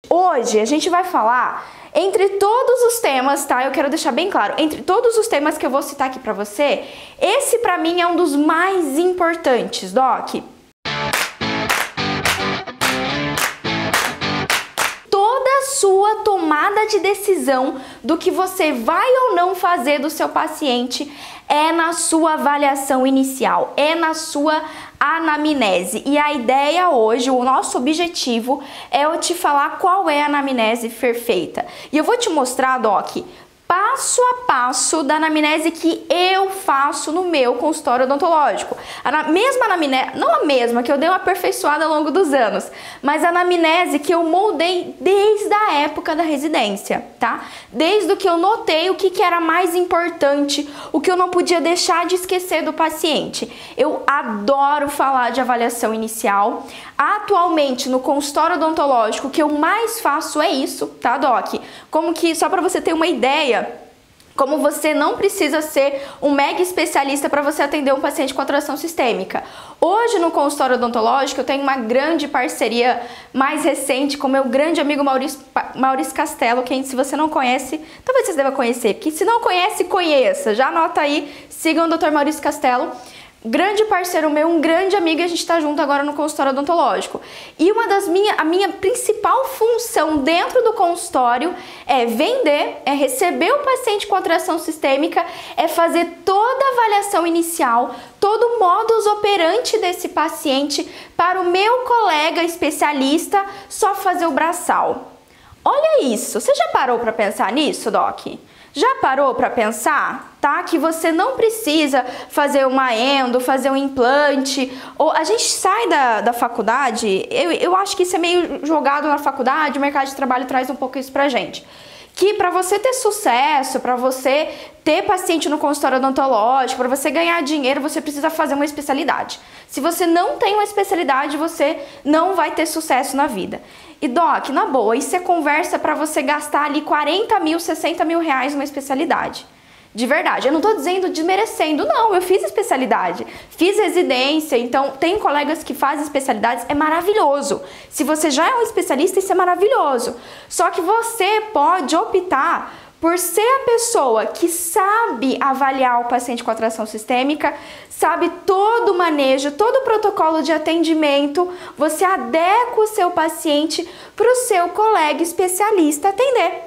Hoje a gente vai falar entre todos os temas, tá? Eu quero deixar bem claro, entre todos os temas que eu vou citar aqui pra você, esse pra mim é um dos mais importantes, Doc. Toda sua tomada de decisão do que você vai ou não fazer do seu paciente é na sua avaliação inicial, é na sua anamnese. E a ideia hoje, o nosso objetivo é eu te falar qual é a anamnese perfeita. E eu vou te mostrar, Doc, passo a passo da anamnese que eu faço no meu consultório odontológico. A mesma anamnese, não a mesma, que eu dei uma aperfeiçoada ao longo dos anos, mas a anamnese que eu moldei desde a época da residência, tá? Desde o que eu notei o que era mais importante, o que eu não podia deixar de esquecer do paciente. Eu adoro falar de avaliação inicial. Atualmente, no consultório odontológico, o que eu mais faço é isso, tá, Doc? Como que, só para você ter uma ideia, como você não precisa ser um mega especialista para você atender um paciente com atração sistêmica. Hoje, no consultório odontológico, eu tenho uma grande parceria mais recente com meu grande amigo Maurício Castelo, quem, se você não conhece, talvez você deva conhecer, porque se não conhece, conheça. Já anota aí, sigam o Dr. Maurício Castelo. Grande parceiro meu, um grande amigo, e a gente tá junto agora no consultório odontológico. E a minha principal função dentro do consultório é vender, é receber o paciente com atração sistêmica, é fazer toda a avaliação inicial, todo o modus operandi desse paciente para o meu colega especialista só fazer o braçal. Olha isso, você já parou para pensar nisso, Doc? Já parou para pensar, tá? Que você não precisa fazer uma endo, fazer um implante. Ou a gente sai da faculdade, eu acho que isso é meio jogado na faculdade, o mercado de trabalho traz um pouco isso pra gente. Que para você ter sucesso, para você ter paciente no consultório odontológico, para você ganhar dinheiro, você precisa fazer uma especialidade. Se você não tem uma especialidade, você não vai ter sucesso na vida. E Doc, na boa, isso é conversa para você gastar ali 40 mil, 60 mil reais numa especialidade. De verdade, eu não tô dizendo desmerecendo, não, eu fiz especialidade, fiz residência, então tem colegas que fazem especialidades, é maravilhoso. Se você já é um especialista, isso é maravilhoso. Só que você pode optar por ser a pessoa que sabe avaliar o paciente com atração sistêmica, sabe todo o manejo, todo o protocolo de atendimento, você adequa o seu paciente para o seu colega especialista atender.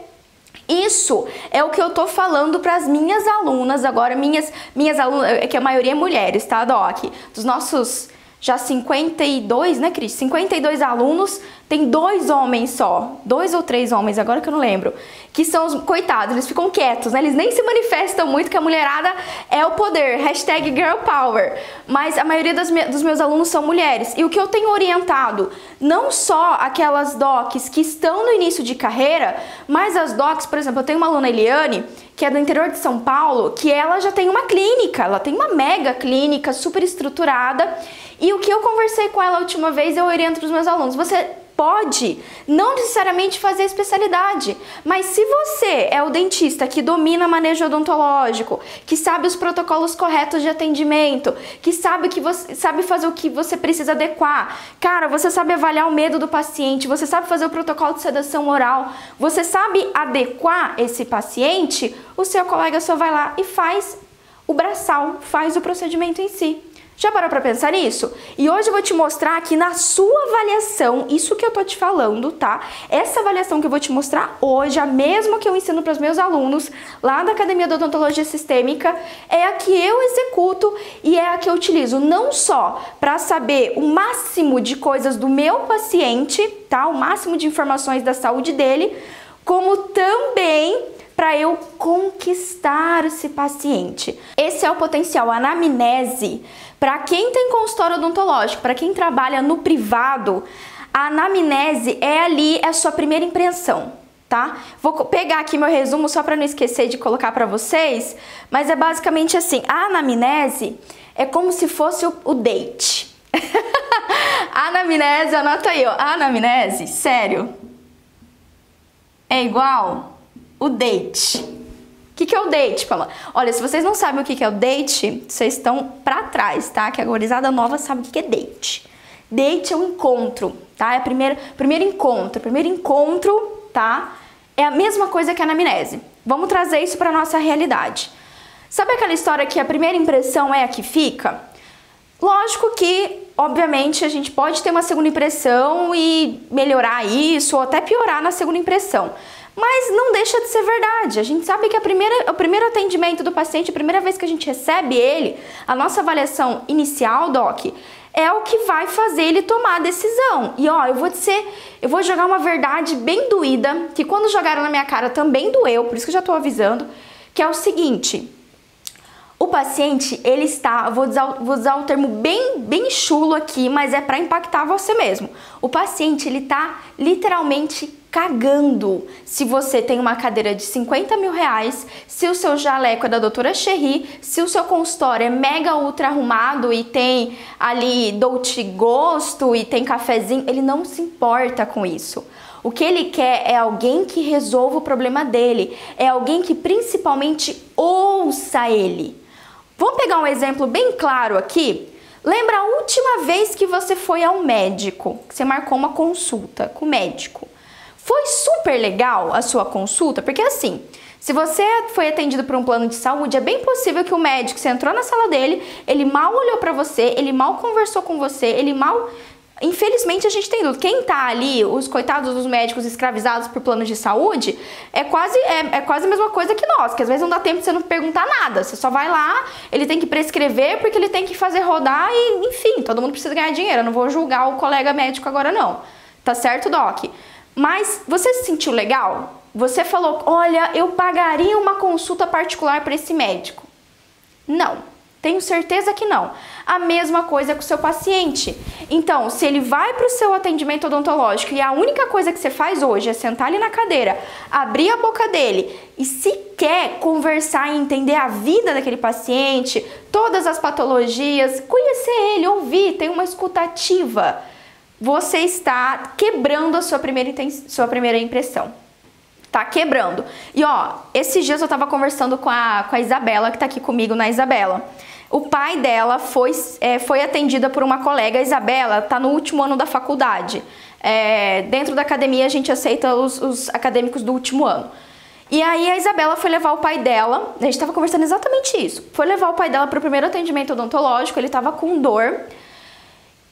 Isso é o que eu tô falando para as minhas alunas agora, minhas alunas, é que a maioria é mulheres, tá, Doc? Dos nossos já 52, né, Cris? 52 alunos, tem 2 homens só, 2 ou 3 homens, agora que eu não lembro, que são os coitados, eles ficam quietos, né? Eles nem se manifestam muito, que a mulherada é o poder, hashtag girl power, mas a maioria dos meus alunos são mulheres. E o que eu tenho orientado, não só aquelas docs que estão no início de carreira, mas as docs, por exemplo, eu tenho uma aluna, Eliane, que é do interior de São Paulo, que ela já tem uma clínica, ela tem uma mega clínica super estruturada, e o que eu conversei com ela a última vez, eu oriento para os meus alunos, você pode não necessariamente fazer especialidade, mas se você é o dentista que domina manejo odontológico, que sabe os protocolos corretos de atendimento, que sabe fazer o que você precisa adequar, cara, você sabe avaliar o medo do paciente, você sabe fazer o protocolo de sedação oral, você sabe adequar esse paciente, o seu colega só vai lá e faz o braçal, faz o procedimento em si. Já parou para pensar nisso? E hoje eu vou te mostrar aqui na sua avaliação, isso que eu tô te falando, tá? Essa avaliação que eu vou te mostrar hoje, a mesma que eu ensino para os meus alunos lá da Academia de Odontologia Sistêmica, é a que eu executo e é a que eu utilizo não só para saber o máximo de coisas do meu paciente, tá? O máximo de informações da saúde dele, como também para eu conquistar esse paciente. Esse é o potencial, a anamnese. Para quem tem consultório odontológico, para quem trabalha no privado, a anamnese é ali a sua primeira impressão, tá? Vou pegar aqui meu resumo só para não esquecer de colocar para vocês, mas é basicamente assim, a anamnese é como se fosse o date. A anamnese, anota aí, ó, a anamnese, sério, é igual o date. O que é o date, Paula? Olha, se vocês não sabem o que é o date, vocês estão pra trás, tá? Que a gurizada nova sabe o que é date. Date é um encontro, tá? É primeiro encontro, tá? É a mesma coisa que a anamnese. Vamos trazer isso para nossa realidade. Sabe aquela história que a primeira impressão é a que fica? Lógico que, obviamente, a gente pode ter uma segunda impressão e melhorar isso ou até piorar na segunda impressão. Mas não deixa de ser verdade. A gente sabe que o primeiro atendimento do paciente, a primeira vez que a gente recebe ele, a nossa avaliação inicial, Doc, é o que vai fazer ele tomar a decisão. E ó, eu vou jogar uma verdade bem doída, que quando jogaram na minha cara também doeu, por isso que eu já tô avisando, que é o seguinte: o paciente, ele está, vou usar o termo bem chulo aqui, mas é para impactar você mesmo. O paciente, ele tá literalmente cagando se você tem uma cadeira de 50 mil reais, se o seu jaleco é da doutora Cherry, se o seu consultório é mega ultra arrumado e tem ali Dolce Gosto e tem cafezinho, ele não se importa com isso. O que ele quer é alguém que resolva o problema dele, é alguém que principalmente ouça ele. Vamos pegar um exemplo bem claro aqui? Lembra a última vez que você foi ao médico, que você marcou uma consulta com o médico? Foi super legal a sua consulta? Porque assim, se você foi atendido por um plano de saúde, é bem possível que o médico, você entrou na sala dele, ele mal olhou pra você, ele mal conversou com você, ele mal... Infelizmente, a gente tem dúvida. Quem tá ali, os coitados dos médicos escravizados por planos de saúde, é quase a mesma coisa que nós, que às vezes não dá tempo de você não perguntar nada. Você só vai lá, ele tem que prescrever porque ele tem que fazer rodar e, enfim, todo mundo precisa ganhar dinheiro. Eu não vou julgar o colega médico agora, não. Tá certo, Doc? Mas você se sentiu legal? Você falou, olha, eu pagaria uma consulta particular para esse médico. Não. Tenho certeza que não. A mesma coisa com o seu paciente. Então, se ele vai para o seu atendimento odontológico e a única coisa que você faz hoje é sentar ali na cadeira, abrir a boca dele e se quer conversar e entender a vida daquele paciente, todas as patologias, conhecer ele, ouvir, ter uma escutativa, você está quebrando a sua primeira impressão. Tá quebrando. E ó, esses dias eu tava conversando com a Isabela, que tá aqui comigo na Isabela. O pai dela foi atendida por uma colega. A Isabela tá no último ano da faculdade. Dentro da academia a gente aceita os acadêmicos do último ano. E aí a Isabela foi levar o pai dela, a gente tava conversando exatamente isso. Foi levar o pai dela pro primeiro atendimento odontológico, ele tava com dor.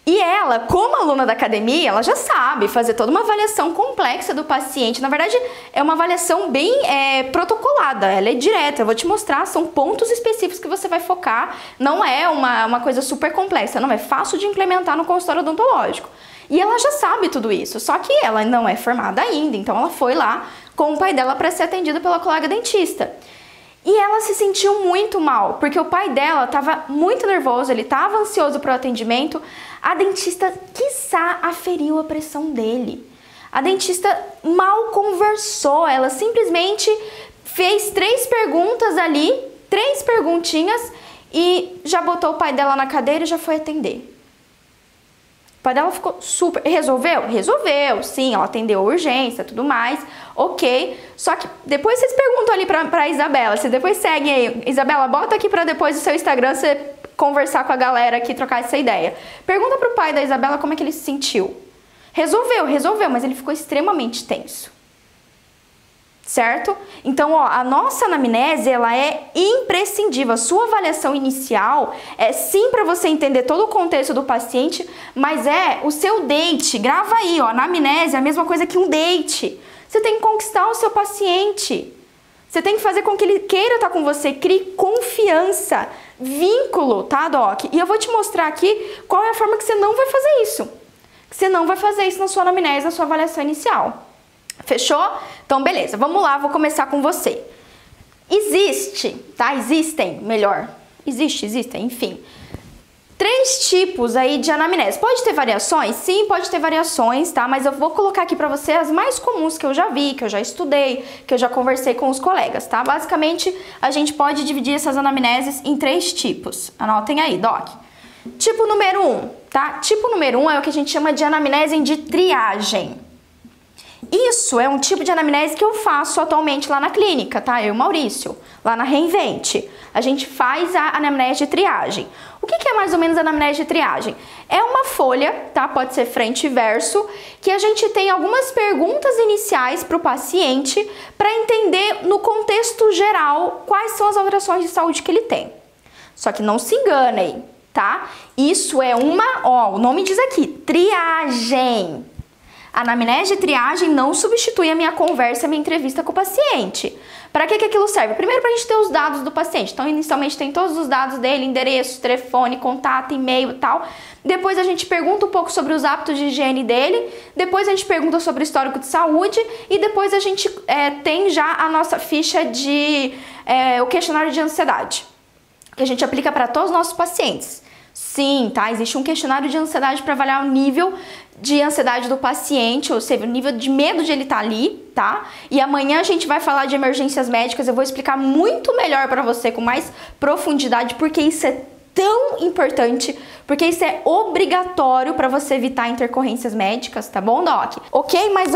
E ela, como aluna da academia, ela já sabe fazer toda uma avaliação complexa do paciente. Na verdade, é uma avaliação bem protocolada, ela é direta. Eu vou te mostrar, são pontos específicos que você vai focar. Não é uma coisa super complexa, não, é fácil de implementar no consultório odontológico. E ela já sabe tudo isso, só que ela não é formada ainda, então ela foi lá com o pai dela para ser atendida pela colega dentista. E ela se sentiu muito mal, porque o pai dela estava muito nervoso, ele estava ansioso para o atendimento. A dentista, quiçá, aferiu a pressão dele. A dentista mal conversou, ela simplesmente fez 3 perguntas ali, 3 perguntinhas, e já botou o pai dela na cadeira e já foi atender. O pai dela ficou super... Resolveu? Resolveu, sim, ela atendeu a urgência, tudo mais, ok. Só que depois vocês perguntam ali pra Isabela, você depois segue aí. Isabela, bota aqui pra depois o seu Instagram, você conversar com a galera aqui, trocar essa ideia. Pergunta pro pai da Isabela como é que ele se sentiu. Resolveu, mas ele ficou extremamente tenso. Certo? Então, ó, a nossa anamnese, ela é imprescindível. A sua avaliação inicial é sim para você entender todo o contexto do paciente, mas é o seu date. Grava aí, ó, a anamnese é a mesma coisa que um date. Você tem que conquistar o seu paciente. Você tem que fazer com que ele queira estar com você, crie confiança, vínculo, tá, Doc? E eu vou te mostrar aqui qual é a forma que você não vai fazer isso. Que você não vai fazer isso na sua anamnese, na sua avaliação inicial. Fechou? Então, beleza, vamos lá, vou começar com você. Existem, enfim. 3 tipos aí de anamnese. Pode ter variações? Sim, pode ter variações, tá? Mas eu vou colocar aqui pra você as mais comuns que eu já vi, que eu já estudei, que eu já conversei com os colegas, tá? Basicamente, a gente pode dividir essas anamneses em 3 tipos. Anotem aí, Doc. Tipo número 1, tá? Tipo número 1 é o que a gente chama de anamnese de triagem. Isso é um tipo de anamnese que eu faço atualmente lá na clínica, tá? Eu e o Maurício, lá na Reinvente. A gente faz a anamnese de triagem. O que é mais ou menos a anamnese de triagem? É uma folha, tá? Pode ser frente e verso, que a gente tem algumas perguntas iniciais para o paciente para entender no contexto geral quais são as alterações de saúde que ele tem. Só que não se enganem, tá? Isso é o nome diz aqui, triagem. A anamnese de triagem não substitui a minha conversa, a minha entrevista com o paciente. Para que aquilo serve? Primeiro, para a gente ter os dados do paciente. Então, inicialmente tem todos os dados dele, endereço, telefone, contato, e-mail e tal. Depois a gente pergunta um pouco sobre os hábitos de higiene dele. Depois a gente pergunta sobre o histórico de saúde. E depois a gente tem já a nossa ficha de o questionário de ansiedade, que a gente aplica para todos os nossos pacientes. Sim, tá? Existe um questionário de ansiedade para avaliar o nível de ansiedade do paciente, ou seja, o nível de medo de ele estar ali, tá? E amanhã a gente vai falar de emergências médicas, eu vou explicar muito melhor para você, com mais profundidade, porque isso é tão importante, porque isso é obrigatório para você evitar intercorrências médicas, tá bom, Doc? Ok? Mas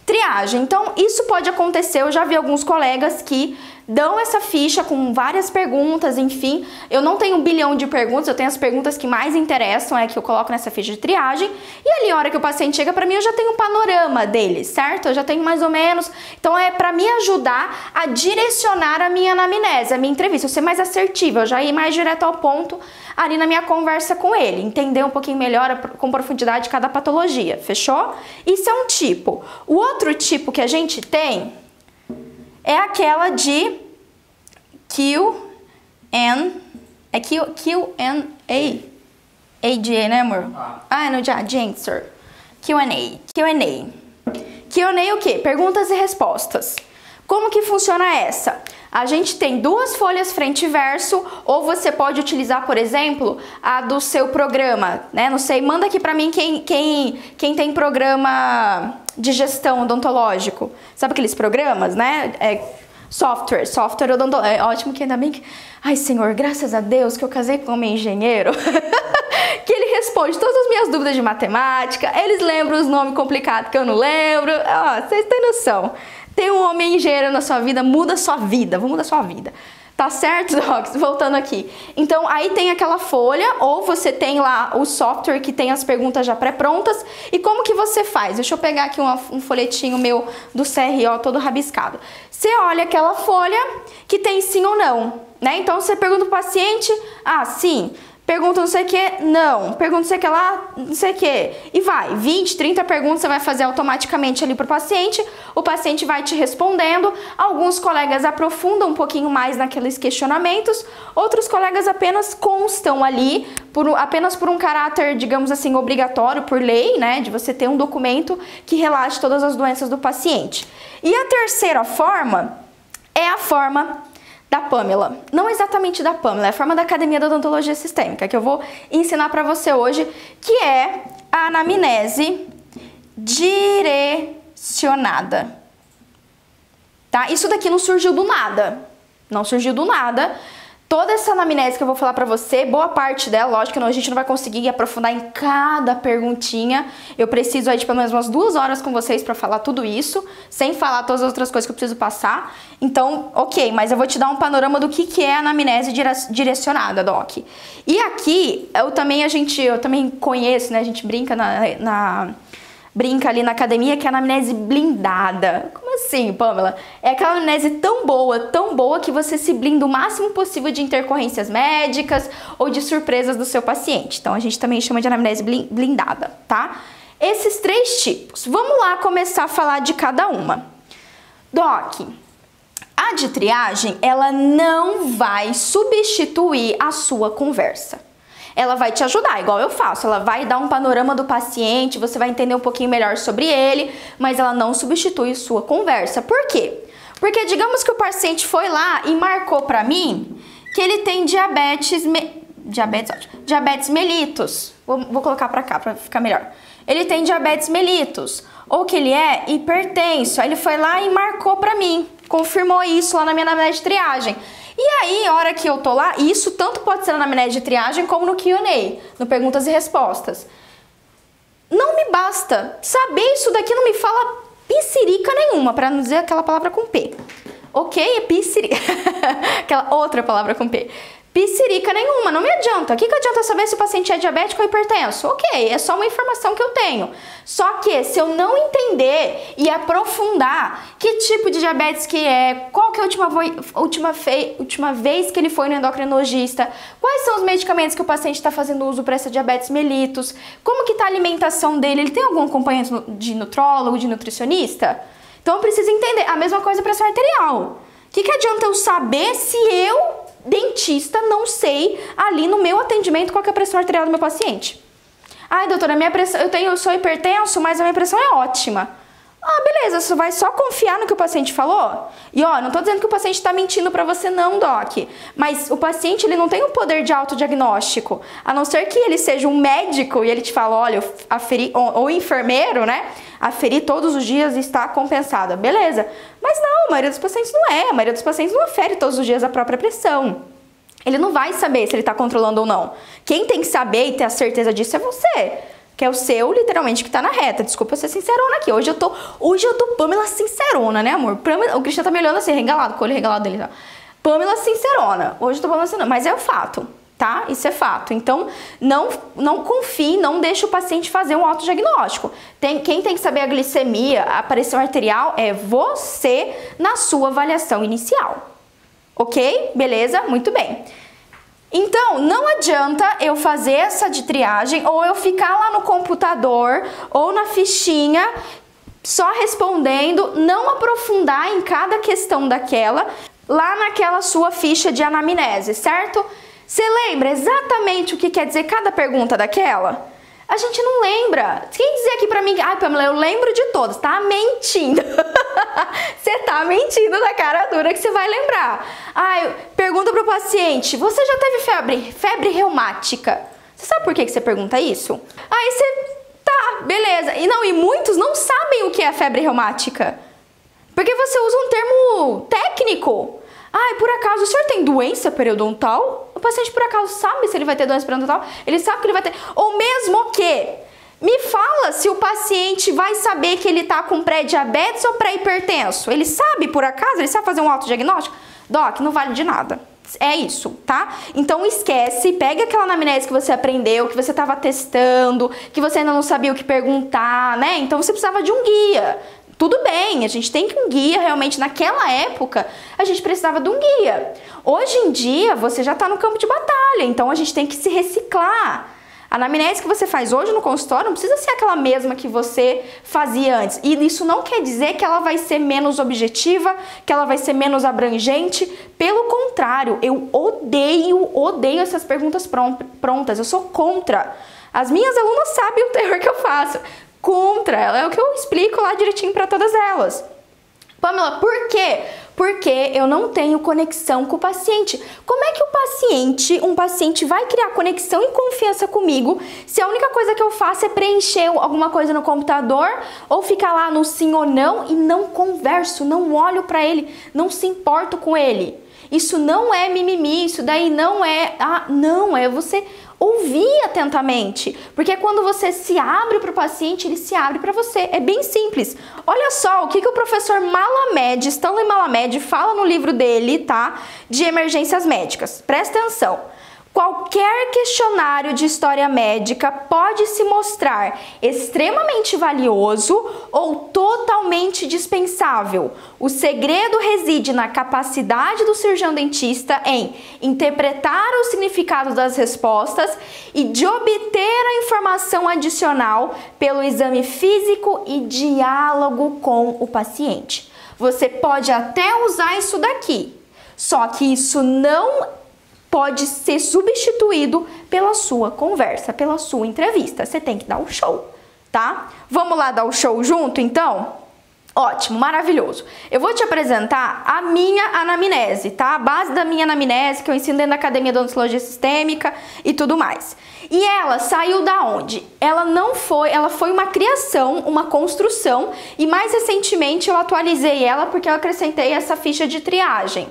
triagem. Então, isso pode acontecer, eu já vi alguns colegas que dão essa ficha com várias perguntas, enfim. Eu não tenho 1 bilhão de perguntas, eu tenho as perguntas que mais interessam, que eu coloco nessa ficha de triagem. E ali, a hora que o paciente chega para mim, eu já tenho um panorama dele, certo? Eu já tenho mais ou menos. Então, é para me ajudar a direcionar a minha anamnese, a minha entrevista. Eu ser mais assertiva, eu já ir mais direto ao ponto ali na minha conversa com ele. Entender um pouquinho melhor, com profundidade, cada patologia. Fechou? Isso é um tipo. O outro tipo que a gente tem é aquela de Q&A. AGA, né, amor? Não, já, de answer. Q&A o quê? Perguntas e respostas. Como que funciona essa? A gente tem 2 folhas frente e verso, ou você pode utilizar, por exemplo, a do seu programa, né? Não sei, manda aqui pra mim quem tem programa de gestão odontológico. Sabe aqueles programas, né? Software odontológico. É ótimo que ainda bem que... Ai, Senhor, graças a Deus que eu casei com um homem engenheiro. Que ele responde todas as minhas dúvidas de matemática, eles lembram os nomes complicados que eu não lembro. Vocês têm noção. Tem um homem engenheiro na sua vida, muda a sua vida, vou mudar a sua vida. Tá certo, Docs? Voltando aqui. Então, aí tem aquela folha, ou você tem lá o software que tem as perguntas já pré-prontas. E como que você faz? Deixa eu pegar aqui um folhetinho meu do CRO todo rabiscado. Você olha aquela folha que tem sim ou não, né? Então, você pergunta pro paciente, sim. Pergunta não sei o que, não. Pergunta não sei o que lá, não sei o que. E vai, 20, 30 perguntas você vai fazer automaticamente ali pro paciente. O paciente vai te respondendo. Alguns colegas aprofundam um pouquinho mais naqueles questionamentos. Outros colegas apenas constam ali, apenas por um caráter, digamos assim, obrigatório por lei, né? De você ter um documento que relate todas as doenças do paciente. E a terceira forma é a forma da Pamela. Não exatamente da Pamela, é a forma da Academia da Odontologia Sistêmica, que eu vou ensinar para você hoje, que é a anamnese direcionada. Tá? Isso daqui não surgiu do nada. Não surgiu do nada. Toda essa anamnese que eu vou falar pra você, boa parte dela, lógico que a gente não vai conseguir aprofundar em cada perguntinha. Eu preciso aí de pelo menos umas 2 horas com vocês pra falar tudo isso, sem falar todas as outras coisas que eu preciso passar. Então, ok, mas eu vou te dar um panorama do que é a anamnese direcionada, Doc. E aqui, eu também conheço, né, a gente brinca brinca ali na academia, que é a anamnese blindada. Como assim, Pamela? É aquela anamnese tão boa, que você se blinda o máximo possível de intercorrências médicas ou de surpresas do seu paciente. Então, a gente também chama de anamnese blindada, tá? Esses 3 tipos. Vamos lá começar a falar de cada uma. Doc, a de triagem, ela não vai substituir a sua conversa. Ela vai te ajudar, igual eu faço, ela vai dar um panorama do paciente, você vai entender um pouquinho melhor sobre ele, mas ela não substitui sua conversa. Por quê? Porque digamos que o paciente foi lá e marcou pra mim que ele tem diabetes mellitus. Vou colocar pra cá pra ficar melhor. Ele tem diabetes mellitus, ou que ele é hipertenso. Aí ele foi lá e marcou pra mim, confirmou isso lá na minha anamnese de triagem. E aí, a hora que eu tô lá, isso tanto pode ser na anamnese de triagem como no Q&A, no perguntas e respostas. Não me basta saber isso daqui, não me fala psirica nenhuma, para não dizer aquela palavra com P. Ok? É psirica. Aquela outra palavra com P. Psirica nenhuma, não me adianta. O que adianta saber se o paciente é diabético ou hipertenso? Ok, é só uma informação que eu tenho. Só que se eu não entender e aprofundar que tipo de diabetes que é, qual que é a última vez que ele foi no endocrinologista, quais são os medicamentos que o paciente está fazendo uso para essa diabetes mellitus, como que está a alimentação dele, ele tem algum acompanhamento de nutrólogo, de nutricionista? Então eu preciso entender. A mesma coisa para pressão arterial. O que adianta eu saber se eu, dentista, não sei ali no meu atendimento qual que é a pressão arterial do meu paciente? Ai, doutora, minha pressão, eu sou hipertenso, mas a minha pressão é ótima. Ah, beleza, você vai só confiar no que o paciente falou? E ó, não tô dizendo que o paciente está mentindo para você não, doc. Mas o paciente, ele não tem o poder de autodiagnóstico. A não ser que ele seja um médico e ele te fala, olha, aferi, ou enfermeiro, né? Aferir todos os dias está compensada. Beleza. Mas não, a maioria dos pacientes não é. A maioria dos pacientes não afere todos os dias a própria pressão. Ele não vai saber se ele está controlando ou não. Quem tem que saber e ter a certeza disso é você. Que é o seu, literalmente, que tá na reta. Desculpa ser sincerona aqui. Hoje eu tô Pamela sincerona, né, amor? O Cristian tá me olhando assim, regalado, com o olho regalado dele. Tá? Pamela sincerona. Hoje eu tô Pamela sincerona. Mas é o fato, tá? Isso é fato. Então, não confie, não deixe o paciente fazer um autodiagnóstico. Quem tem que saber a glicemia, a pressão arterial, é você na sua avaliação inicial. Ok? Beleza? Muito bem. Então, não adianta eu fazer essa de triagem ou eu ficar lá no computador ou na fichinha só respondendo, não aprofundar em cada questão daquela, lá naquela sua ficha de anamnese, certo? Você lembra exatamente o que quer dizer cada pergunta daquela? A gente não lembra. Quem dizer aqui pra mim, ai, Pamela, eu lembro de todos, tá mentindo. Você tá mentindo na cara dura que você vai lembrar. Ai, pergunta pro paciente, você já teve febre reumática? Você sabe por que você pergunta isso? Aí você, tá, beleza. E muitos não sabem o que é febre reumática. Porque você usa um termo técnico. Ai, por acaso, o senhor tem doença periodontal? O paciente, por acaso, sabe se ele vai ter doença periodontal? Ele sabe que ele vai ter... Ou mesmo que... Me fala se o paciente vai saber que ele tá com pré-diabetes ou pré-hipertenso. Ele sabe, por acaso? Ele sabe fazer um autodiagnóstico? Doc, não vale de nada. É isso, tá? Então esquece, pega aquela anamnese que você aprendeu, que você tava testando, que você ainda não sabia o que perguntar, né? Então você precisava de um guia. Tudo bem, a gente tem que um guia, realmente naquela época a gente precisava de um guia. Hoje em dia você já está no campo de batalha, então a gente tem que se reciclar. A anamnese que você faz hoje no consultório não precisa ser aquela mesma que você fazia antes. E isso não quer dizer que ela vai ser menos objetiva, que ela vai ser menos abrangente. Pelo contrário, eu odeio essas perguntas prontas, eu sou contra. As minhas alunas sabem o terror que eu faço. Contra, é o que eu explico lá direitinho para todas elas. Pamela, por quê? Porque eu não tenho conexão com o paciente. Como é que um paciente vai criar conexão e confiança comigo se a única coisa que eu faço é preencher alguma coisa no computador ou ficar lá no sim ou não e não converso, não olho para ele, não se importo com ele? Isso não é mimimi, isso daí não é... não, é você... ouvir atentamente, porque quando você se abre para o paciente, ele se abre para você. É bem simples. Olha só o que o professor Malamed, Stanley Malamed, fala no livro dele, tá? De emergências médicas. Presta atenção. Qualquer questionário de história médica pode se mostrar extremamente valioso ou totalmente dispensável. O segredo reside na capacidade do cirurgião dentista em interpretar o significado das respostas e de obter a informação adicional pelo exame físico e diálogo com o paciente. Você pode até usar isso daqui, só que isso não pode ser substituído pela sua conversa, pela sua entrevista. Você tem que dar o show, tá? Vamos lá dar o show junto, então? Ótimo, maravilhoso. Eu vou te apresentar a minha anamnese, tá? A base da minha anamnese que eu ensino dentro da Academia de Odontologia Sistêmica e tudo mais. E ela saiu da onde? Ela foi uma criação, uma construção e mais recentemente eu atualizei ela porque eu acrescentei essa ficha de triagem.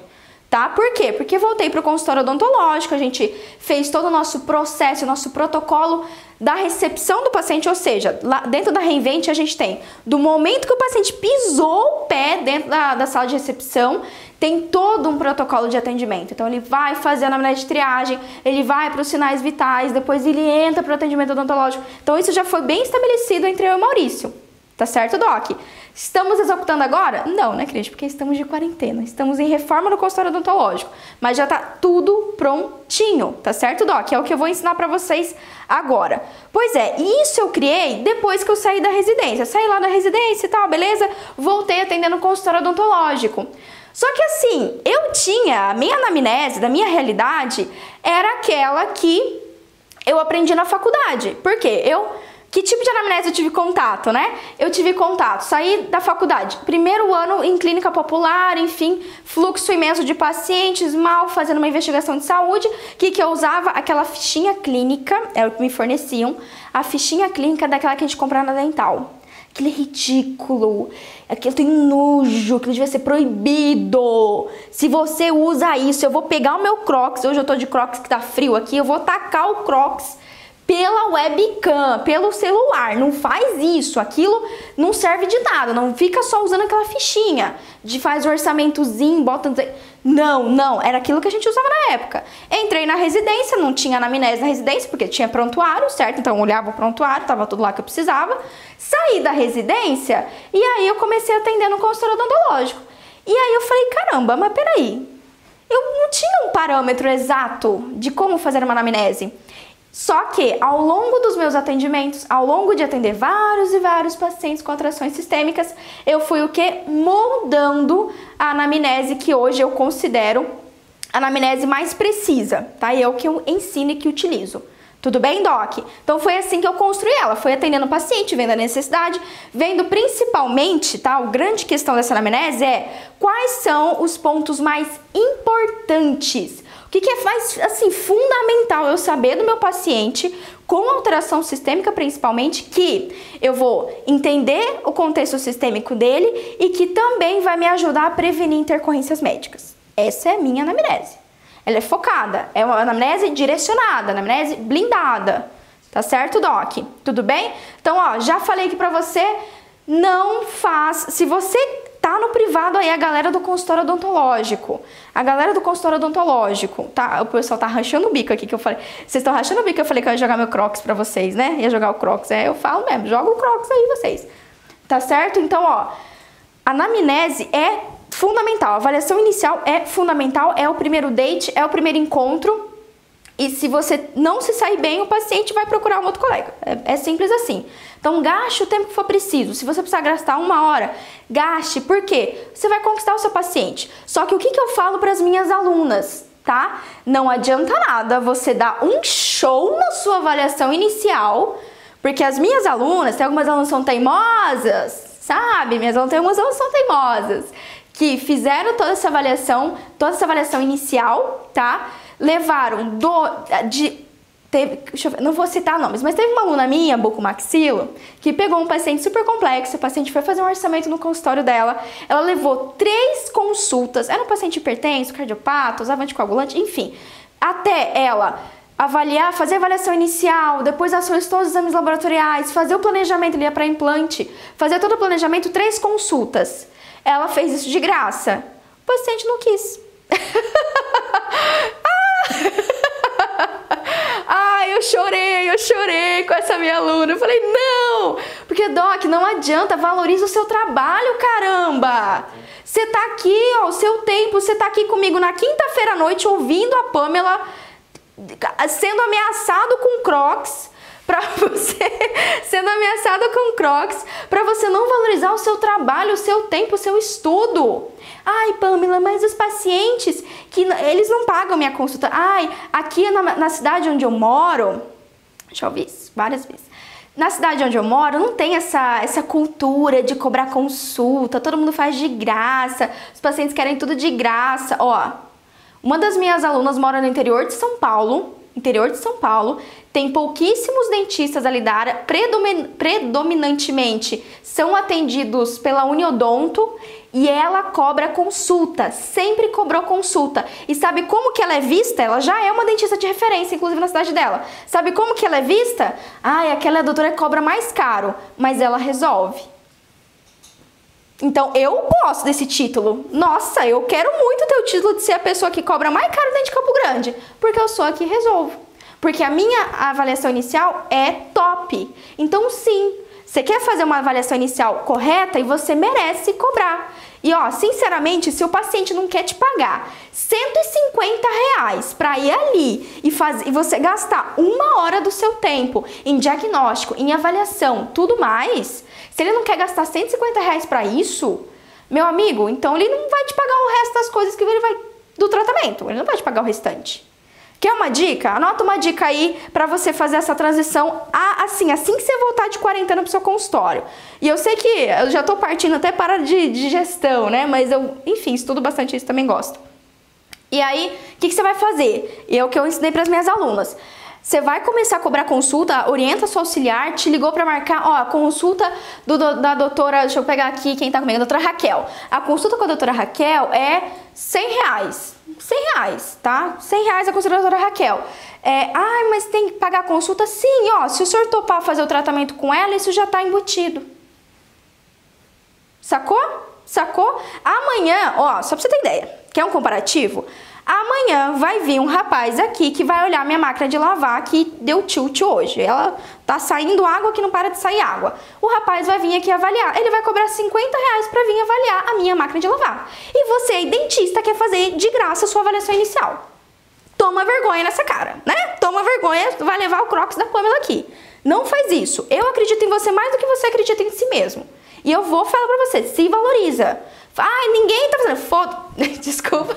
tá? Por quê? Porque voltei para o consultório odontológico, a gente fez todo o nosso processo, o nosso protocolo da recepção do paciente, ou seja, lá dentro da Reinvent a gente tem do momento que o paciente pisou o pé dentro da sala de recepção, tem todo um protocolo de atendimento. Então ele vai fazer a anamnese de triagem, ele vai para os sinais vitais, depois ele entra para o atendimento odontológico. Então isso já foi bem estabelecido entre eu e o Maurício. Tá certo, Doc? Estamos executando agora? Não, né, Cris? Porque estamos de quarentena. Estamos em reforma no consultório odontológico. Mas já tá tudo prontinho, tá certo, Doc? É o que eu vou ensinar pra vocês agora. Pois é, isso eu criei depois que eu saí da residência. Saí lá da residência e tal, beleza? Voltei atendendo no consultório odontológico. Só que assim, eu tinha, a minha anamnese da minha realidade era aquela que eu aprendi na faculdade. Por quê? Que tipo de anamnese eu tive contato, né? Eu tive contato, saí da faculdade, primeiro ano em clínica popular, enfim, fluxo imenso de pacientes, mal fazendo uma investigação de saúde, que eu usava aquela fichinha clínica, era o que me forneciam, a fichinha clínica daquela que a gente comprava na Dental. Aquilo é ridículo, aquilo tem nojo, aquilo devia ser proibido. Se você usa isso, eu vou pegar o meu Crocs, hoje eu tô de Crocs que tá frio aqui, eu vou tacar o Crocs pela webcam, pelo celular. Não faz isso, aquilo não serve de nada, não fica só usando aquela fichinha de faz orçamentozinho, bota... Não, era aquilo que a gente usava na época. Entrei na residência, não tinha anamnese na residência, porque tinha prontuário, certo? Então eu olhava o prontuário, tava tudo lá que eu precisava. Saí da residência e aí eu comecei a atender no consultório odontológico. E aí eu falei, caramba, mas peraí, eu não tinha um parâmetro exato de como fazer uma anamnese. Só que, ao longo dos meus atendimentos, ao longo de atender vários e vários pacientes com atrações sistêmicas, eu fui o que? Moldando a anamnese que hoje eu considero a anamnese mais precisa, tá? E é o que eu ensino e que utilizo. Tudo bem, Doc? Então foi assim que eu construí ela, foi atendendo o paciente, vendo a necessidade, vendo principalmente, tá? A grande questão dessa anamnese é quais são os pontos mais importantes. O que é mais, assim, fundamental eu saber do meu paciente com alteração sistêmica, principalmente, que eu vou entender o contexto sistêmico dele e que também vai me ajudar a prevenir intercorrências médicas. Essa é a minha anamnese. Ela é focada, é uma anamnese direcionada, anamnese blindada. Tá certo, Doc? Tudo bem? Então, ó, já falei aqui pra você, não faz... Se você tá no privado aí, a galera do consultório odontológico. A galera do consultório odontológico, tá? O pessoal tá rachando o bico aqui, que eu falei. Vocês estão rachando o bico, eu falei que eu ia jogar meu Crocs pra vocês, né? Ia jogar o Crocs, eu falo mesmo, joga o Crocs aí vocês. Tá certo? Então, ó, a anamnese é fundamental, a avaliação inicial é fundamental, é o primeiro date, é o primeiro encontro. E se você não se sair bem, o paciente vai procurar um outro colega. É simples assim. Então, gaste o tempo que for preciso. Se você precisar gastar 1 hora, gaste. Por quê? Você vai conquistar o seu paciente. Só que o que eu falo para as minhas alunas, tá? Não adianta nada você dar um show na sua avaliação inicial, porque as minhas alunas, tem algumas alunas que são teimosas, sabe? Minhas alunas, tem algumas alunas que são teimosas, que fizeram toda essa avaliação inicial, tá? Levaram não vou citar nomes, mas teve uma aluna minha, bucomaxilo, que pegou um paciente super complexo, o paciente foi fazer um orçamento no consultório dela, ela levou 3 consultas, era um paciente hipertenso, cardiopata, usava anticoagulante, enfim, até ela avaliar, fazer a avaliação inicial, depois ela solicitou os exames laboratoriais, fazer o planejamento ali para implante, fazer todo o planejamento, 3 consultas. Ela fez isso de graça. O paciente não quis. Eu chorei com essa minha aluna. Eu falei, não! Porque, Doc, não adianta, valoriza o seu trabalho, caramba! Você tá aqui, ó, o seu tempo, você tá aqui comigo na quinta-feira à noite ouvindo a Pamela sendo ameaçado com Crocs, pra você não valorizar o seu trabalho, o seu tempo, o seu estudo. Ai, Pamela, mas os pacientes, que eles não pagam minha consulta. Ai, aqui na cidade onde eu moro, já ouvi isso várias vezes, na cidade onde eu moro não tem essa cultura de cobrar consulta, todo mundo faz de graça, os pacientes querem tudo de graça. Ó, uma das minhas alunas mora no interior de São Paulo, interior de São Paulo, tem pouquíssimos dentistas ali da área, predominantemente são atendidos pela Uniodonto, e ela cobra consulta, sempre cobrou consulta. E sabe como que ela é vista? Ela já é uma dentista de referência, inclusive na cidade dela. Sabe como que ela é vista? Ah, aquela doutora que cobra mais caro, mas ela resolve. Então, eu gosto desse título. Nossa, eu quero muito ter o título de ser a pessoa que cobra mais caro dentro de Campo Grande, porque eu sou a que resolvo. Porque a minha avaliação inicial é top. Então, sim, você quer fazer uma avaliação inicial correta e você merece cobrar. E ó, sinceramente, se o paciente não quer te pagar R$150 para ir ali e você gastar 1 hora do seu tempo em diagnóstico, em avaliação, tudo mais, se ele não quer gastar R$150 para isso, meu amigo, então ele não vai te pagar o resto das coisas que ele vai do tratamento, ele não vai te pagar o restante. Quer uma dica? Anota uma dica aí para você fazer essa transição assim que você voltar de quarentena pro seu consultório. E eu sei que eu já tô partindo até para de gestão, né? Mas eu, enfim, estudo bastante isso, também gosto. E aí, o que você vai fazer? É o que eu ensinei para as minhas alunas. Você vai começar a cobrar consulta, orienta sua auxiliar, te ligou para marcar, ó, a consulta da doutora, deixa eu pegar aqui quem tá comigo, a doutora Raquel. A consulta com a doutora Raquel é R$100. R$100, tá? R$100 a consulta da doutora Raquel. Ai, mas tem que pagar a consulta? Sim, ó, se o senhor topar fazer o tratamento com ela, isso já tá embutido. Sacou? Sacou? Amanhã, ó, só pra você ter ideia, quer um comparativo? Amanhã vai vir um rapaz aqui que vai olhar minha máquina de lavar que deu tilt hoje. Ela tá saindo água que não para de sair água. O rapaz vai vir aqui avaliar. Ele vai cobrar R$50 para vir avaliar a minha máquina de lavar. E você aí, dentista, quer fazer de graça a sua avaliação inicial. Toma vergonha nessa cara, né? Toma vergonha, vai levar o Crocs da Pamela aqui. Não faz isso. Eu acredito em você mais do que você acredita em si mesmo. E eu vou falar pra você, se valoriza. Ai, ninguém tá fazendo. Foda. Desculpa.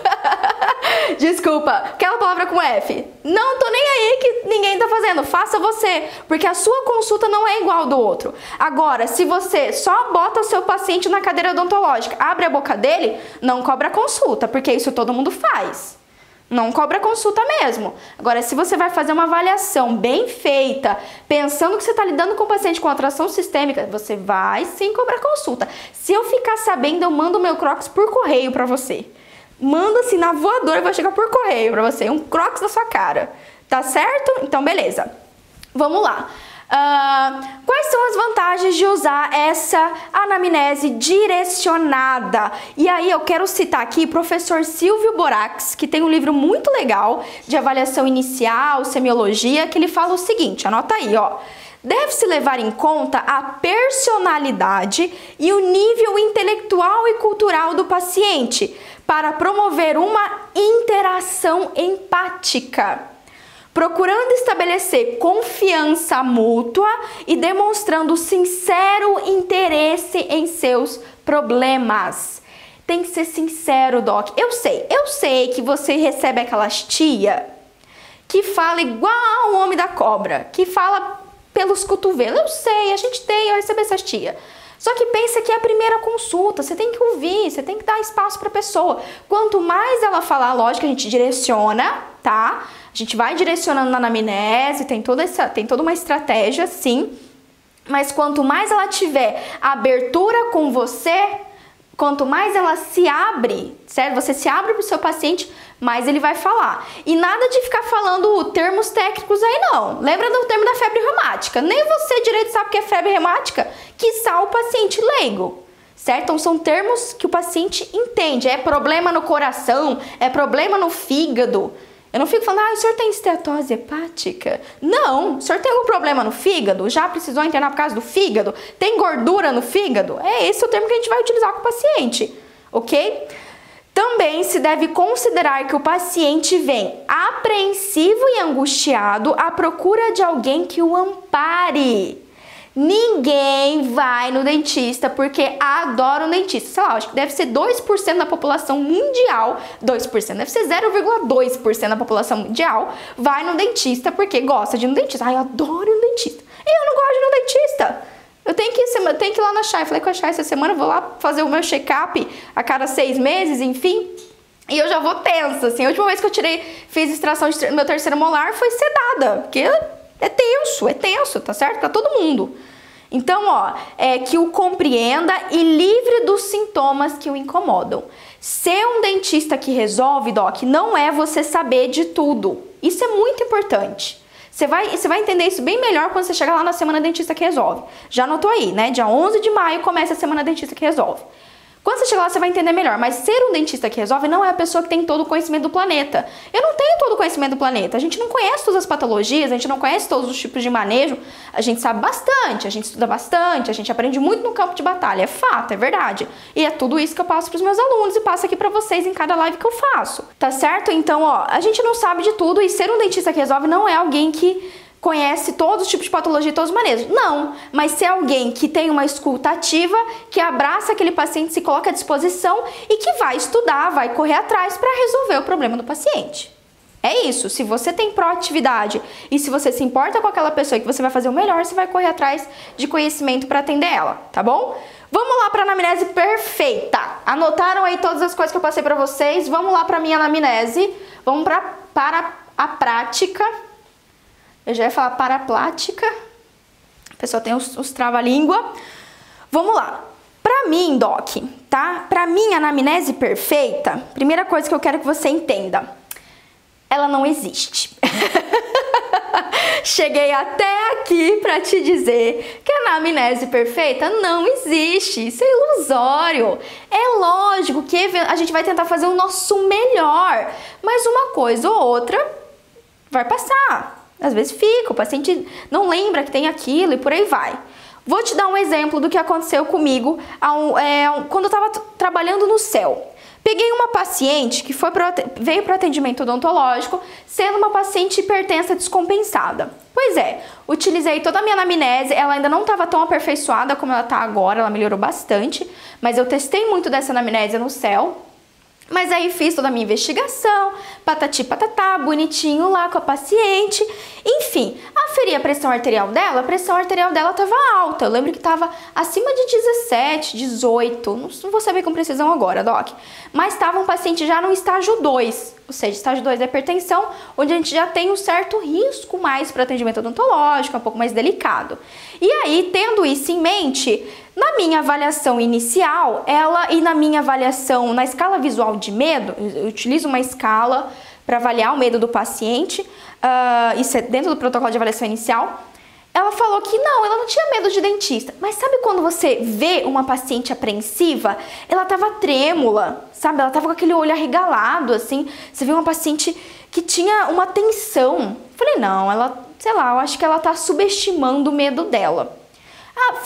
Desculpa. Aquela palavra com F. Não tô nem aí que ninguém tá fazendo. Faça você. Porque a sua consulta não é igual ao do outro. Agora, se você só bota o seu paciente na cadeira odontológica, abre a boca dele, não cobra consulta. Porque isso todo mundo faz. Não cobra consulta mesmo. Agora, se você vai fazer uma avaliação bem feita, pensando que você está lidando com o paciente com atração sistêmica, você vai sim cobrar consulta. Se eu ficar sabendo, eu mando o meu Crocs por correio para você. Manda assim na voadora, vai chegar por correio para você. Um Crocs na sua cara. Tá certo? Então, beleza. Vamos lá. Quais são as vantagens de usar essa anamnese direcionada? E aí eu quero citar aqui o professor Silvio Borax, que tem um livro muito legal de avaliação inicial, semiologia, que ele fala o seguinte, anota aí, ó. Deve-se levar em conta a personalidade e o nível intelectual e cultural do paciente para promover uma interação empática, procurando estabelecer confiança mútua e demonstrando sincero interesse em seus problemas. Tem que ser sincero, Doc. Eu sei que você recebe aquelas tia que fala igual o homem da cobra, que fala pelos cotovelos. Eu sei, eu recebo essas tia. Só que pensa que é a primeira consulta, você tem que ouvir, você tem que dar espaço para a pessoa. Quanto mais ela falar, lógico, a gente direciona, tá? A gente vai direcionando na anamnese, tem toda uma estratégia, sim. Mas quanto mais ela tiver abertura com você, quanto mais ela se abre, certo? Você se abre para o seu paciente, mais ele vai falar. E nada de ficar falando termos técnicos aí, não. Lembra do termo da febre reumática? Nem você direito sabe o que é febre reumática, quiçá o paciente leigo. Certo? Então são termos que o paciente entende. É problema no coração, é problema no fígado. Eu não fico falando, o senhor tem esteatose hepática? Não, o senhor tem algum problema no fígado? Já precisou internar por causa do fígado? Tem gordura no fígado? É esse o termo que a gente vai utilizar com o paciente, ok? Também se deve considerar que o paciente vem apreensivo e angustiado à procura de alguém que o ampare. Ninguém vai no dentista porque adora um dentista. Sei lá, acho que deve ser 2% da população mundial, 2%, deve ser 0,2% da população mundial vai no dentista porque gosta de ir no dentista. Ai, eu adoro ir no dentista. Eu não gosto de ir no dentista. Eu tenho que ir lá na Chay. Falei com a Chay essa semana, vou lá fazer o meu check-up a cada 6 meses, enfim. E eu já vou tensa, assim. A última vez que eu fiz extração do meu terceiro molar foi sedada, porque é tenso, tá certo? Pra todo mundo. Então, ó, que o compreenda e livre dos sintomas que o incomodam. Ser um dentista que resolve, Doc, não é você saber de tudo. Isso é muito importante. Você vai entender isso bem melhor quando você chegar lá na Semana Dentista que Resolve. Já anotou aí, né? Dia 11 de maio começa a Semana Dentista que Resolve. Quando você chegar lá, você vai entender melhor. Mas ser um dentista que resolve não é a pessoa que tem todo o conhecimento do planeta. Eu não tenho todo o conhecimento do planeta. A gente não conhece todas as patologias, a gente não conhece todos os tipos de manejo. A gente sabe bastante, a gente estuda bastante, a gente aprende muito no campo de batalha. É fato, é verdade. E é tudo isso que eu passo para os meus alunos e passo aqui para vocês em cada live que eu faço. Tá certo? Então, ó, a gente não sabe de tudo e ser um dentista que resolve não é alguém que conhece todos os tipos de patologia e todos os manejos. Não, mas ser alguém que tem uma escuta ativa, que abraça aquele paciente, se coloca à disposição e que vai estudar, vai correr atrás para resolver o problema do paciente. É isso, se você tem proatividade e se você se importa com aquela pessoa e que você vai fazer o melhor, você vai correr atrás de conhecimento para atender ela, tá bom? Vamos lá para a anamnese perfeita. Anotaram aí todas as coisas que eu passei para vocês? Vamos lá para a minha anamnese. Vamos para a prática. Eu já ia falar paraplática. A pessoa tem os trava-língua. Vamos lá. Pra mim, Doc, tá? Pra mim, a anamnese perfeita, primeira coisa que eu quero que você entenda, ela não existe. Cheguei até aqui pra te dizer que a anamnese perfeita não existe. Isso é ilusório. É lógico que a gente vai tentar fazer o nosso melhor, mas uma coisa ou outra vai passar. Às vezes fica, o paciente não lembra que tem aquilo e por aí vai. Vou te dar um exemplo do que aconteceu comigo quando eu estava trabalhando no CEL. Peguei uma paciente que veio para o atendimento odontológico, sendo uma paciente hipertensa descompensada. Pois é, utilizei toda a minha anamnese, ela ainda não estava tão aperfeiçoada como ela está agora, ela melhorou bastante, mas eu testei muito dessa anamnese no CEL. Mas aí fiz toda a minha investigação, patati patatá, bonitinho lá com a paciente. Enfim, aferi a pressão arterial dela estava alta. Eu lembro que estava acima de 17, 18, não vou saber com precisão agora, Doc. Mas estava um paciente já no estágio 2, ou seja, estágio 2 da hipertensão, onde a gente já tem um certo risco mais para atendimento odontológico, um pouco mais delicado. E aí, tendo isso em mente, na minha avaliação inicial, e na minha avaliação na escala visual de medo, eu utilizo uma escala para avaliar o medo do paciente, isso é dentro do protocolo de avaliação inicial, ela falou que não, ela não tinha medo de dentista. Mas sabe quando você vê uma paciente apreensiva? Ela tava trêmula, sabe? Ela tava com aquele olho arregalado, assim. Você vê uma paciente que tinha uma tensão. Falei, não, ela, sei lá, eu acho que ela tá subestimando o medo dela.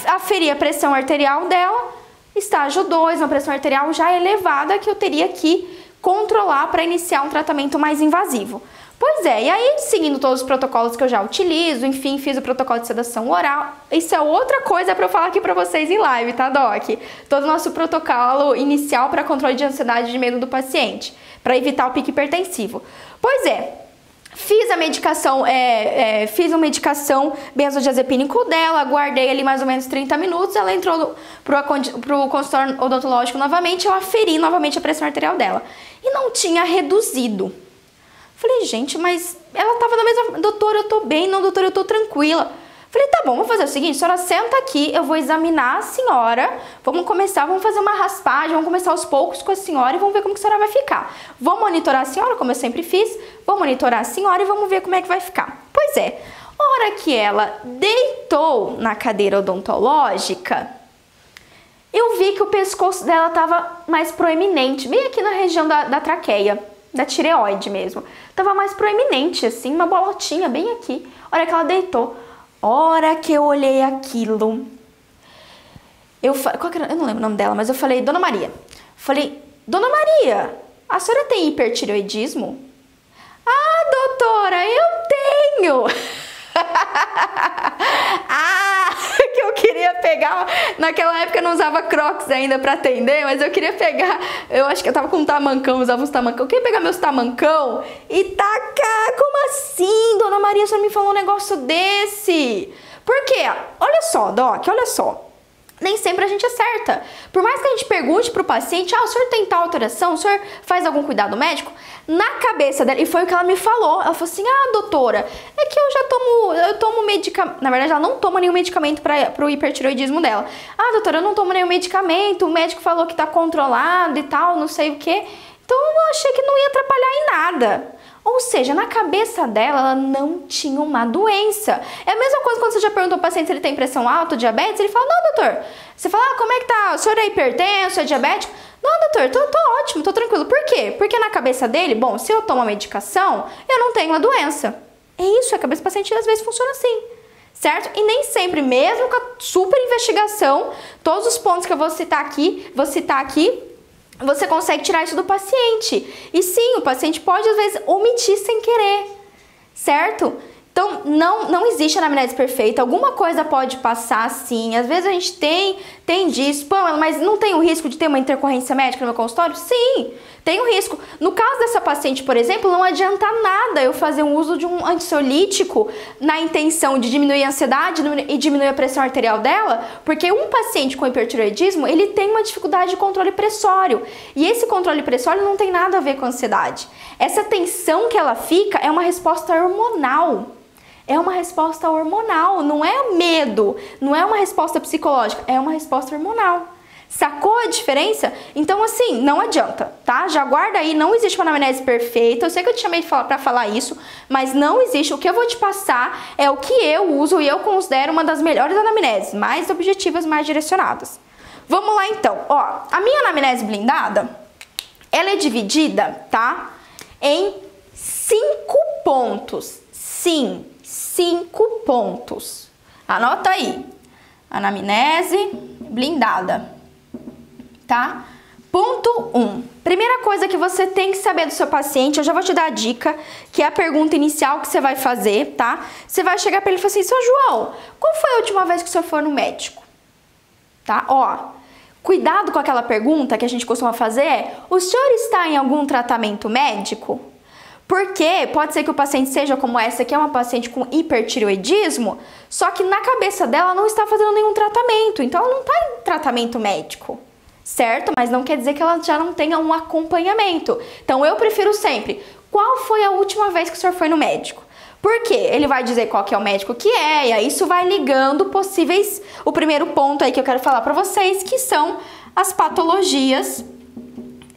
Aferi a pressão arterial dela, estágio 2, uma pressão arterial já elevada que eu teria que controlar para iniciar um tratamento mais invasivo. Pois é, e aí seguindo todos os protocolos que eu já utilizo, enfim, fiz o protocolo de sedação oral. Isso é outra coisa para eu falar aqui para vocês em live, tá, Doc? Todo o nosso protocolo inicial para controle de ansiedade e de medo do paciente, para evitar o pico hipertensivo. Pois é. Fiz a medicação, fiz uma medicação benzodiazepínico dela, guardei ali mais ou menos 30 minutos, ela entrou pro consultório odontológico novamente, eu aferi novamente a pressão arterial dela. E não tinha reduzido. Falei, gente, mas ela tava na mesma... Doutora, eu tô bem. Não, doutora, eu tô tranquila. Falei, tá bom, vamos fazer o seguinte, a senhora senta aqui, eu vou examinar a senhora, vamos fazer uma raspagem, vamos começar aos poucos com a senhora e vamos ver como que a senhora vai ficar. Vou monitorar a senhora, como eu sempre fiz, vou monitorar a senhora e vamos ver como é que vai ficar. Pois é, a hora que ela deitou na cadeira odontológica, eu vi que o pescoço dela tava mais proeminente, bem aqui na região da traqueia, da tireoide mesmo. Tava mais proeminente, assim, uma bolotinha bem aqui. A hora que ela deitou, hora que eu olhei aquilo, eu não lembro o nome dela, mas eu falei, Dona Maria. Falei, Dona Maria, a senhora tem hipertireoidismo? Ah, doutora, eu tenho. Que eu queria pegar, naquela época eu não usava Crocs ainda pra atender, mas eu queria pegar, eu acho que eu tava com um tamancão, usava uns tamancão, eu queria pegar meus tamancão e tacar. Como assim, Dona Maria, a senhora me falou um negócio desse? Por quê? Olha só, Doc, olha só. nem sempre a gente acerta. Por mais que a gente pergunte pro paciente, o senhor tem tal alteração, o senhor faz algum cuidado médico? Na cabeça dela, e foi o que ela me falou, ela falou assim, doutora, é que eu tomo medicamento, na verdade ela não toma nenhum medicamento pro hipertireoidismo dela. Doutora, eu não tomo nenhum medicamento, o médico falou que tá controlado e tal, não sei o que, então eu achei que não ia atrapalhar em nada. Ou seja, na cabeça dela, ela não tinha uma doença. É a mesma coisa quando você já perguntou ao paciente se ele tem pressão alta, diabetes, ele fala, não, doutor. Você fala, como é que tá? O senhor é hipertenso, é diabético? Não, doutor, tô ótimo, tô tranquilo. Por quê? Porque na cabeça dele, bom, se eu tomo a medicação, eu não tenho a doença. É isso, a cabeça do paciente às vezes funciona assim, certo? E nem sempre, mesmo com a super investigação, todos os pontos que eu vou citar aqui, você consegue tirar isso do paciente. E sim, o paciente pode, às vezes, omitir sem querer, certo? Então, não existe anamnese perfeita. Alguma coisa pode passar, sim. Às vezes a gente tem disso. Pamela, mas não tem o risco de ter uma intercorrência médica no meu consultório? Sim, tem o risco. No caso dessa paciente, por exemplo, não adianta nada eu fazer um uso de um ansiolítico na intenção de diminuir a ansiedade e diminuir a pressão arterial dela, porque um paciente com hipertireoidismo, ele tem uma dificuldade de controle pressório. E esse controle pressório não tem nada a ver com a ansiedade. Essa tensão que ela fica é uma resposta hormonal. É uma resposta hormonal, não é medo, não é uma resposta psicológica, é uma resposta hormonal. Sacou a diferença? Então, assim, não adianta, tá? Já guarda aí, não existe uma anamnese perfeita. Eu sei que eu te chamei pra falar isso, mas não existe. O que eu vou te passar é o que eu uso e eu considero uma das melhores anamneses, mais objetivas, mais direcionadas. Vamos lá, então. Ó, a minha anamnese blindada, ela é dividida, tá? Em 5 pontos. Sim, 5 pontos. Anota aí. Anamnese blindada. Tá? Ponto 1. Primeira coisa que você tem que saber do seu paciente, eu já vou te dar a dica, que é a pergunta inicial que você vai fazer, tá? Você vai chegar para ele e falar assim, seu João, qual foi a última vez que o senhor foi no médico? Tá? Ó, cuidado com aquela pergunta que a gente costuma fazer, o senhor está em algum tratamento médico? Porque pode ser que o paciente seja como essa, que é uma paciente com hipertireoidismo, só que na cabeça dela não está fazendo nenhum tratamento, então ela não está em tratamento médico, certo? Mas não quer dizer que ela já não tenha um acompanhamento. Então eu prefiro sempre, qual foi a última vez que o senhor foi no médico? Por quê? Ele vai dizer qual que é o médico que é, e aí isso vai ligando possíveis... O primeiro ponto aí que eu quero falar para vocês, que são as patologias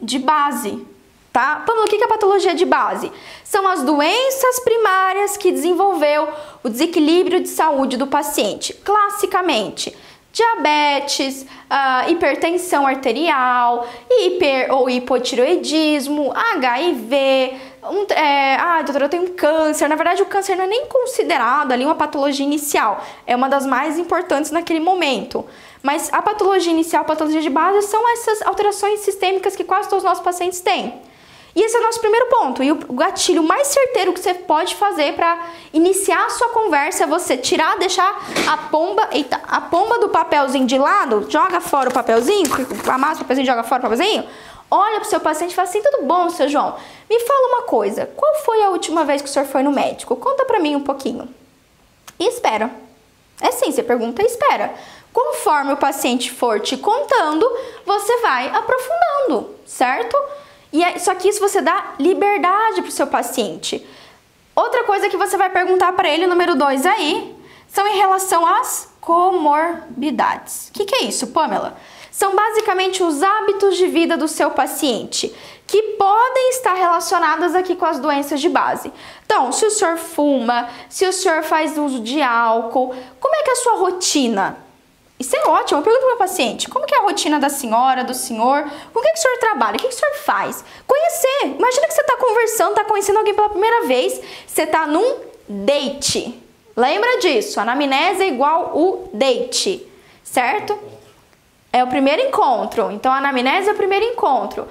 de base. Tá? Pamela, o que é patologia de base? São as doenças primárias que desenvolveu o desequilíbrio de saúde do paciente. Classicamente, diabetes, hipertensão arterial, ou hipotireoidismo, HIV, doutora, eu tenho um câncer. Na verdade, o câncer não é nem considerado ali uma patologia inicial. É uma das mais importantes naquele momento. Mas a patologia inicial, a patologia de base, são essas alterações sistêmicas que quase todos os nossos pacientes têm. E esse é o nosso primeiro ponto. E o gatilho mais certeiro que você pode fazer para iniciar a sua conversa é você deixar a pomba do papelzinho de lado, joga fora o papelzinho, amassa o papelzinho, joga fora o papelzinho, olha pro seu paciente e fala assim, tudo bom, seu João? Me fala uma coisa, qual foi a última vez que o senhor foi no médico? Conta pra mim um pouquinho. E espera. É sim, você pergunta e espera. Conforme o paciente for te contando, você vai aprofundando, certo? Só que isso você dá liberdade pro seu paciente. Outra coisa que você vai perguntar para ele, número 2 aí, são em relação às comorbidades. O que é isso, Pamela? São basicamente os hábitos de vida do seu paciente, que podem estar relacionados aqui com as doenças de base. Então, se o senhor fuma, se o senhor faz uso de álcool, como é que é a sua rotina? Isso é ótimo, eu pergunto para o meu paciente, como que é a rotina da senhora, do senhor, com o que o senhor trabalha, o que o senhor faz? Conhecer, imagina que você está conversando, está conhecendo alguém pela primeira vez, você está num date, lembra disso, a anamnese é igual o date, certo? É o primeiro encontro, então a anamnese é o primeiro encontro.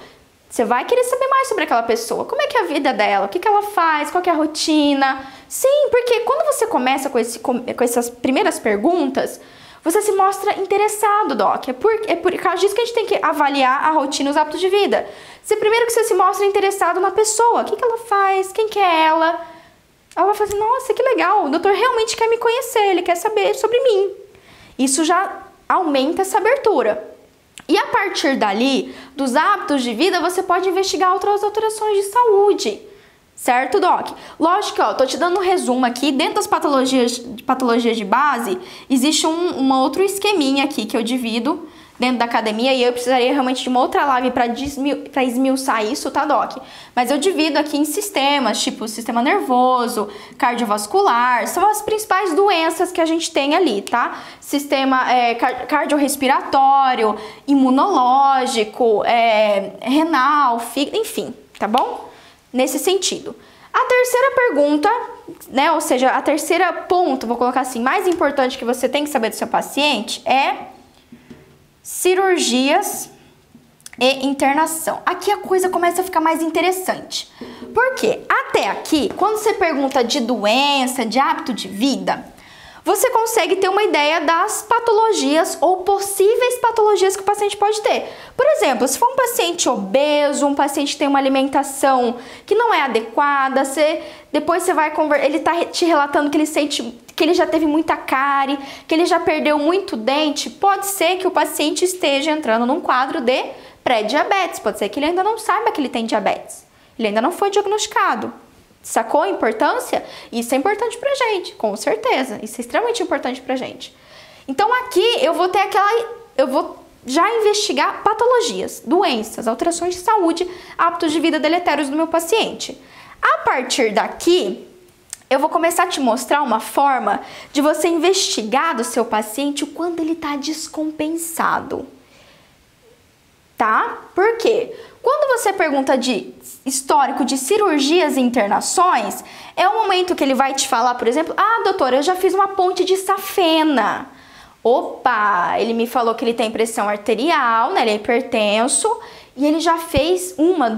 Você vai querer saber mais sobre aquela pessoa, como é que é a vida dela, o que ela faz, qual que é a rotina. Sim, porque quando você começa com essas primeiras perguntas, você se mostra interessado, Doc. É por causa disso que a gente tem que avaliar a rotina e os hábitos de vida. Primeiro que você se mostra interessado na pessoa. O que ela faz? Quem que é ela? Ela vai falar assim, nossa, que legal. O doutor realmente quer me conhecer. Ele quer saber sobre mim. Isso já aumenta essa abertura. E a partir dali, dos hábitos de vida, você pode investigar outras alterações de saúde. Certo, Doc? Lógico que, ó, tô te dando um resumo aqui. Dentro das patologias de base, existe um outro esqueminha aqui que eu divido dentro da academia, e eu precisaria realmente de uma outra live para esmiuçar isso, tá, Doc? Mas eu divido aqui em sistemas, tipo sistema nervoso, cardiovascular, são as principais doenças que a gente tem ali, tá? Sistema cardiorrespiratório, imunológico, renal, fígado, enfim, tá bom? Nesse sentido. A terceira pergunta, né, ou seja, a terceira ponto, vou colocar assim, mais importante que você tem que saber do seu paciente é cirurgias e internação. Aqui a coisa começa a ficar mais interessante. Porque até aqui, quando você pergunta de doença, de hábito de vida, você consegue ter uma ideia das patologias ou possíveis patologias que o paciente pode ter. Por exemplo, se for um paciente obeso, um paciente que tem uma alimentação que não é adequada, depois você vai ele está te relatando que ele sente que ele já teve muita cárie, que ele já perdeu muito dente, pode ser que o paciente esteja entrando num quadro de pré-diabetes, pode ser que ele ainda não saiba que ele tem diabetes, ele ainda não foi diagnosticado. Sacou a importância? Isso é importante pra gente, com certeza. Isso é extremamente importante pra gente. Então aqui eu vou já investigar patologias, doenças, alterações de saúde, hábitos de vida deletérios do meu paciente. A partir daqui, eu vou começar a te mostrar uma forma de você investigar do seu paciente o quanto ele tá descompensado. Tá? Por quê? Quando você pergunta de histórico de cirurgias e internações, é o momento que ele vai te falar, por exemplo, ah, doutora, eu já fiz uma ponte de safena. Opa, ele me falou que ele tem pressão arterial, né, ele é hipertenso, e ele já fez uma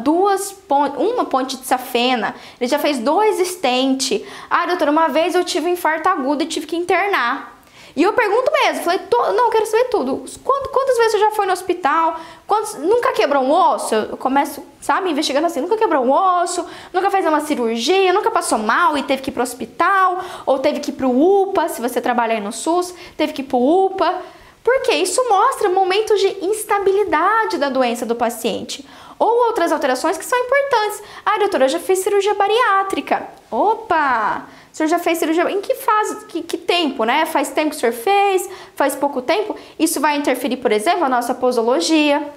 ponte de safena, ele já fez 2 stents. Ah, doutora, uma vez eu tive um infarto agudo e tive que internar. E eu pergunto mesmo, falei, não, eu quero saber tudo. Quantas vezes você já foi no hospital? Nunca quebrou um osso? Eu começo, sabe, investigando assim, nunca quebrou um osso, nunca fez uma cirurgia, nunca passou mal e teve que ir pro hospital, ou teve que ir pro UPA, se você trabalha aí no SUS, teve que ir pro UPA. Porque isso mostra momentos de instabilidade da doença do paciente. Ou outras alterações que são importantes. Ah, doutora, eu já fiz cirurgia bariátrica. Opa! O senhor já fez cirurgia? Em que fase? Que tempo, né? Faz tempo que o senhor fez? Faz pouco tempo? Isso vai interferir, por exemplo, na nossa posologia.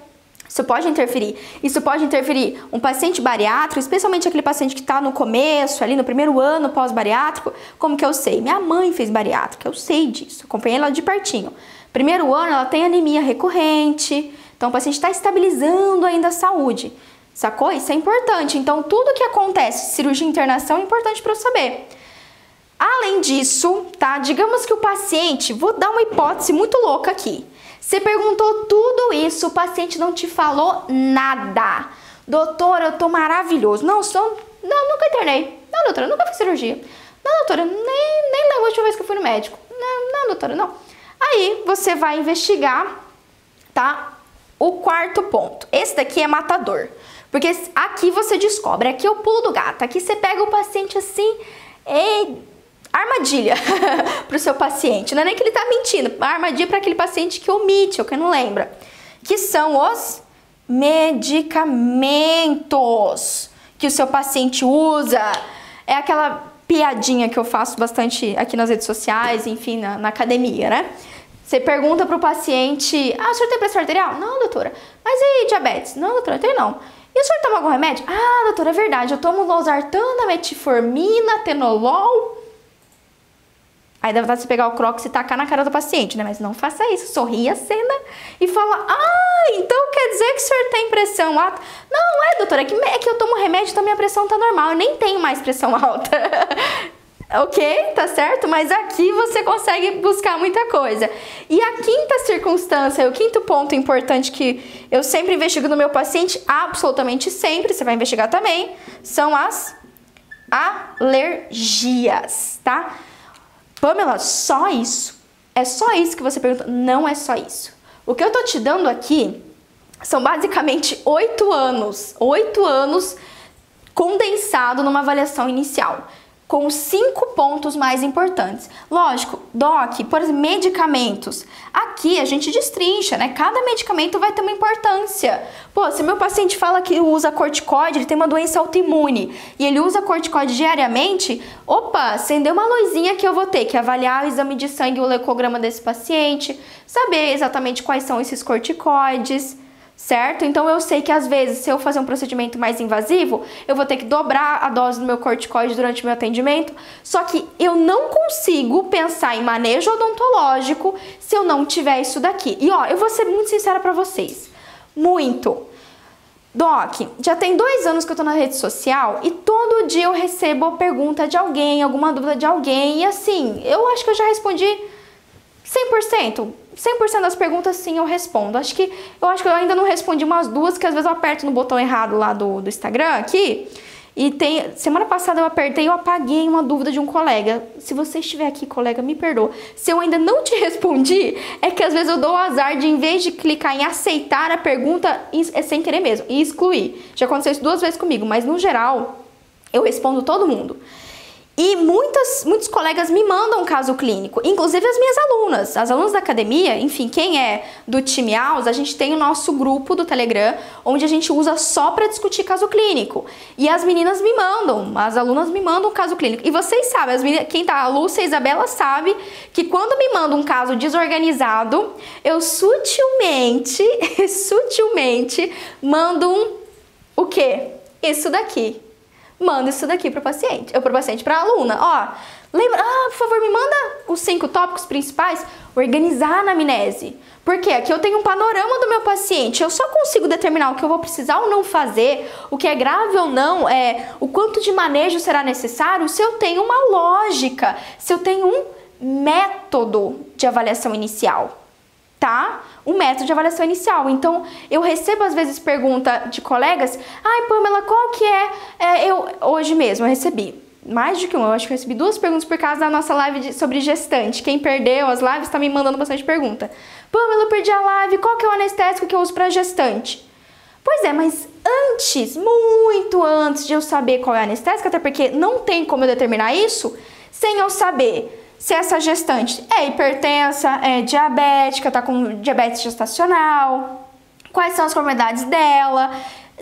Isso pode interferir. Isso pode interferir um paciente bariátrico, especialmente aquele paciente que está no começo, ali no primeiro ano pós-bariátrico. Como que eu sei? Minha mãe fez bariátrica, eu sei disso. Acompanhei ela de pertinho. Primeiro ano, ela tem anemia recorrente. Então, o paciente está estabilizando ainda a saúde. Sacou? Isso é importante. Então, tudo que acontece, cirurgia e internação, é importante para eu saber. Além disso, tá? Digamos que o paciente, vou dar uma hipótese muito louca aqui. Você perguntou tudo isso, o paciente não te falou nada. Doutora, eu tô maravilhoso. Não, nunca internei. Não, doutora, nunca fiz cirurgia. Não, doutora, nem lembro a última vez que eu fui no médico. Não, doutora, não. Aí, você vai investigar, tá? O quarto ponto. Esse daqui é matador. Porque aqui você descobre, aqui é o pulo do gato. Aqui você pega o paciente assim, armadilha para o seu paciente. Não é nem que ele está mentindo, a armadilha para aquele paciente que omite ou que não lembra. Que são os medicamentos que o seu paciente usa. É aquela piadinha que eu faço bastante aqui nas redes sociais, enfim, na academia, né? Você pergunta para o paciente, ah, o senhor tem pressão arterial? Não, doutora. Mas e diabetes? Não, doutora, eu tenho não. E o senhor toma algum remédio? Ah, doutora, é verdade, eu tomo losartana, metformina, atenolol. Aí dá vontade de você pegar o Crocs e tacar na cara do paciente, né? Mas não faça isso, sorria a cena e fala, ah, então quer dizer que o senhor tem pressão alta? Não, doutora, é que eu tomo remédio, então minha pressão tá normal, eu nem tenho mais pressão alta. Ok, tá certo? Mas aqui você consegue buscar muita coisa. E a quinta circunstância, o quinto ponto importante que eu sempre investigo no meu paciente, absolutamente sempre, você vai investigar também, são as alergias, tá? Pamela, só isso? É só isso que você pergunta? Não é só isso. O que eu tô te dando aqui são basicamente 8 anos. 8 anos condensado numa avaliação inicial. com 5 pontos mais importantes. Lógico, Doc, por exemplo, medicamentos. Aqui a gente destrincha, né? Cada medicamento vai ter uma importância. Pô, se meu paciente fala que usa corticoide, ele tem uma doença autoimune e ele usa corticoide diariamente, opa, acendeu uma luzinha que eu vou ter que avaliar o exame de sangue e o leucograma desse paciente, saber exatamente quais são esses corticoides, certo? Então eu sei que às vezes, se eu fazer um procedimento mais invasivo, eu vou ter que dobrar a dose do meu corticoide durante o meu atendimento. Só que eu não consigo pensar em manejo odontológico se eu não tiver isso daqui. E ó, eu vou ser muito sincera pra vocês. Muito. Doc, já tem 2 anos que eu tô na rede social e todo dia eu recebo a pergunta de alguém, alguma dúvida de alguém. E assim, eu acho que eu já respondi 100%. 100% das perguntas, sim, eu respondo. Eu acho que eu ainda não respondi umas 2, que às vezes eu aperto no botão errado lá do Instagram aqui. E semana passada eu apertei e eu apaguei uma dúvida de um colega. Se você estiver aqui, colega, me perdoa. Se eu ainda não te respondi, é que às vezes eu dou o azar de, em vez de clicar em aceitar a pergunta, é sem querer mesmo, e excluir. Já aconteceu isso 2 vezes comigo, mas no geral, eu respondo todo mundo. E muitos colegas me mandam um caso clínico, inclusive as minhas alunas. As alunas da academia, enfim, quem é do time AUS, a gente tem o nosso grupo do Telegram, onde a gente usa só para discutir caso clínico. E as meninas me mandam, as alunas me mandam um caso clínico. E vocês sabem, as meninas, quem tá, a Lúcia e a Isabela sabe que quando me mandam um caso desorganizado, eu sutilmente mando o quê? Isso daqui. Manda isso daqui para o paciente, para a aluna. Ó, lembra, por favor, me manda os 5 tópicos principais, organizar a anamnese. Porque aqui eu tenho um panorama do meu paciente, eu só consigo determinar o que eu vou precisar ou não fazer, o que é grave ou não, o quanto de manejo será necessário, se eu tenho uma lógica, se eu tenho um método de avaliação inicial. Tá? Um método de avaliação inicial. Então, eu recebo às vezes pergunta de colegas, ai, Pamela, qual que hoje mesmo eu recebi mais de que eu acho que eu recebi 2 perguntas por causa da nossa live sobre gestante. Quem perdeu as lives tá me mandando bastante pergunta. Pamela, eu perdi a live, qual que é o anestésico que eu uso para gestante? Pois é, mas antes, muito antes de eu saber qual é o anestésico, até porque não tem como eu determinar isso sem eu saber se essa gestante é hipertensa, é diabética, tá com diabetes gestacional, quais são as comorbidades dela,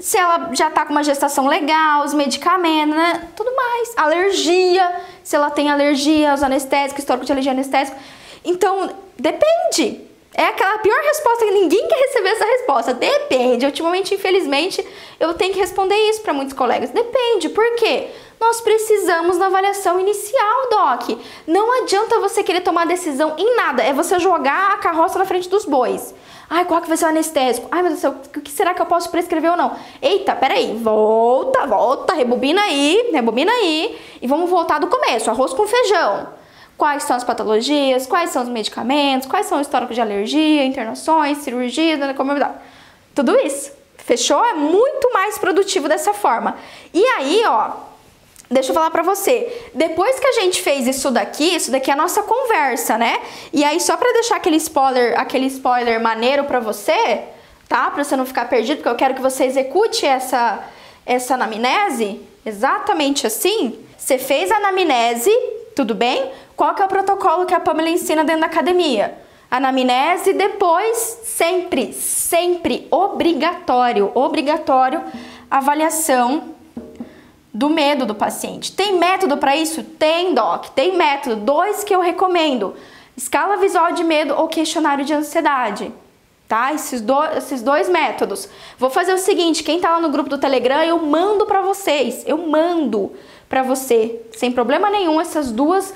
se ela já tá com uma gestação legal, os medicamentos, né? Tudo mais. Alergia, se ela tem alergia aos anestésicos, histórico de alergia anestésico. Então, depende. É aquela pior resposta que ninguém quer receber essa resposta. Depende. Ultimamente, infelizmente, eu tenho que responder isso para muitos colegas. Depende. Por quê? Nós precisamos da avaliação inicial, Doc. Não adianta você querer tomar decisão em nada. É você jogar a carroça na frente dos bois. Ai, qual que vai ser o anestésico? Ai, meu Deus do céu, o que será que eu posso prescrever ou não? Eita, peraí, volta, rebobina aí. E vamos voltar do começo, arroz com feijão. Quais são as patologias, quais são os medicamentos, quais são o histórico de alergia, internações, cirurgia, comorbidade. Tudo isso. Fechou? É muito mais produtivo dessa forma. E aí, ó, deixa eu falar pra você, depois que a gente fez isso daqui é a nossa conversa, né? E aí, só pra deixar aquele spoiler maneiro pra você, tá? Pra você não ficar perdido, porque eu quero que você execute essa anamnese, exatamente assim. Você fez a anamnese, tudo bem? Qual que é o protocolo que a Pamela ensina dentro da academia? Anamnese, depois, sempre, obrigatório, avaliação do medo do paciente. Tem método para isso? Tem, Doc, tem método. 2 que eu recomendo: escala visual de medo ou questionário de ansiedade. Tá? Esses dois métodos. Vou fazer o seguinte, quem tá lá no grupo do Telegram, eu mando para vocês. Eu mando para você, sem problema nenhum, as duas